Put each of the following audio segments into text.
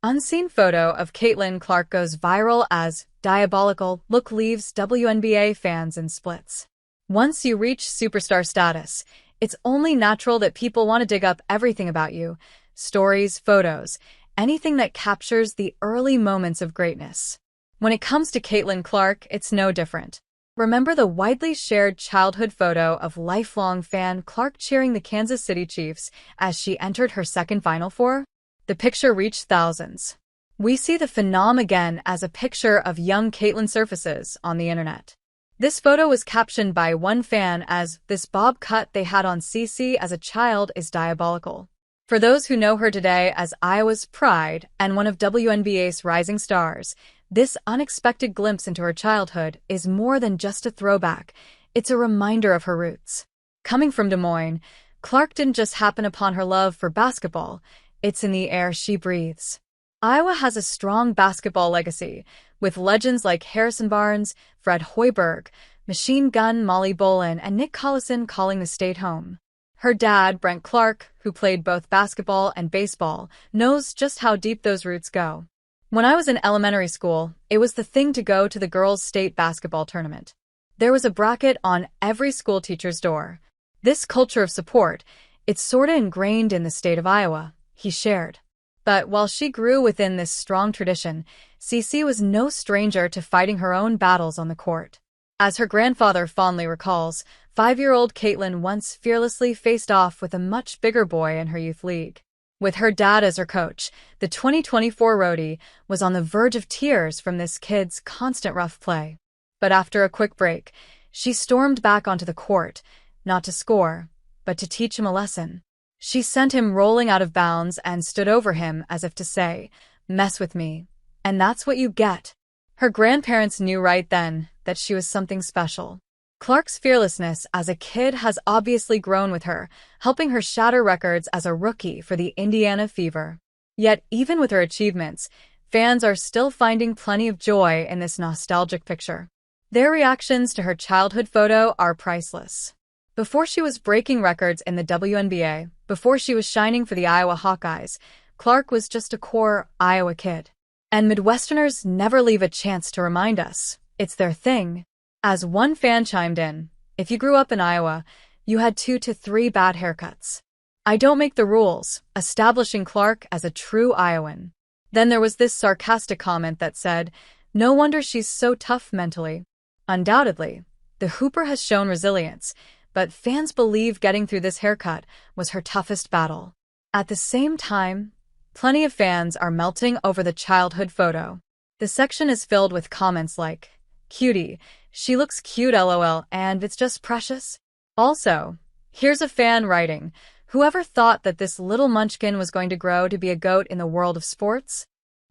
Unseen photo of Caitlin Clark goes viral as Diabolical look leaves WNBA fans in splits. Once you reach superstar status, it's only natural that people want to dig up everything about you. Stories, photos, anything that captures the early moments of greatness. When it comes to Caitlin Clark, it's no different. Remember the widely shared childhood photo of lifelong fan Clark cheering the Kansas City Chiefs as she entered her second Final Four? The picture reached thousands. We see the phenom again as a picture of young Caitlin surfaces on the internet. This photo was captioned by one fan as, "This bob cut they had on CC as a child is diabolical." For those who know her today as Iowa's pride and one of WNBA's rising stars, this unexpected glimpse into her childhood is more than just a throwback. It's a reminder of her roots. Coming from Des Moines, Clark didn't just happen upon her love for basketball. It's in the air she breathes. Iowa has a strong basketball legacy, with legends like Harrison Barnes, Fred Hoiberg, Machine Gun Molly Bolin, and Nick Collison calling the state home. Her dad, Brent Clark, who played both basketball and baseball, knows just how deep those roots go. When I was in elementary school, it was the thing to go to the girls' state basketball tournament. There was a bracket on every school teacher's door. This culture of support, it's sorta ingrained in the state of Iowa, he shared. But while she grew within this strong tradition, CC was no stranger to fighting her own battles on the court. As her grandfather fondly recalls, 5-year-old Caitlin once fearlessly faced off with a much bigger boy in her youth league. With her dad as her coach, the 2024 roadie was on the verge of tears from this kid's constant rough play. But after a quick break, she stormed back onto the court, not to score, but to teach him a lesson. She sent him rolling out of bounds and stood over him as if to say, "Mess with me, and that's what you get." Her grandparents knew right then that she was something special. Clark's fearlessness as a kid has obviously grown with her, helping her shatter records as a rookie for the Indiana Fever. Yet, even with her achievements, fans are still finding plenty of joy in this nostalgic picture. Their reactions to her childhood photo are priceless. Before she was breaking records in the WNBA, before she was shining for the Iowa Hawkeyes, Clark was just a core Iowa kid. And Midwesterners never leave a chance to remind us, it's their thing. As one fan chimed in, "If you grew up in Iowa, you had 2 to 3 bad haircuts. I don't make the rules," establishing Clark as a true Iowan. Then there was this sarcastic comment that said, "No wonder she's so tough mentally." Undoubtedly, the Hooper has shown resilience, but fans believe getting through this haircut was her toughest battle. At the same time, plenty of fans are melting over the childhood photo. The section is filled with comments like, "Cutie, she looks cute lol, and it's just precious." Also, here's a fan writing, "Whoever thought that this little munchkin was going to grow to be a GOAT in the world of sports?"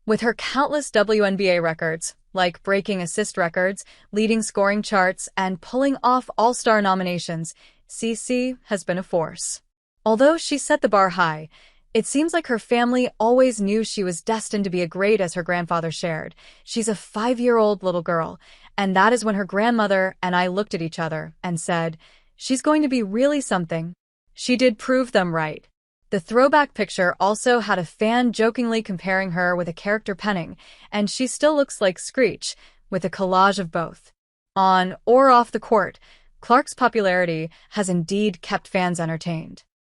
With her countless WNBA records, like breaking assist records, leading scoring charts, and pulling off All-Star nominations, CC has been a force. Although she set the bar high, it seems like her family always knew she was destined to be a great, as her grandfather shared. She's a 5-year-old little girl, and that is when her grandmother and I looked at each other and said, "She's going to be really something." She did prove them right. The throwback picture also had a fan jokingly comparing her with a character Penning, and she still looks like Screech, with a collage of both. On or off the court, Clark's popularity has indeed kept fans entertained.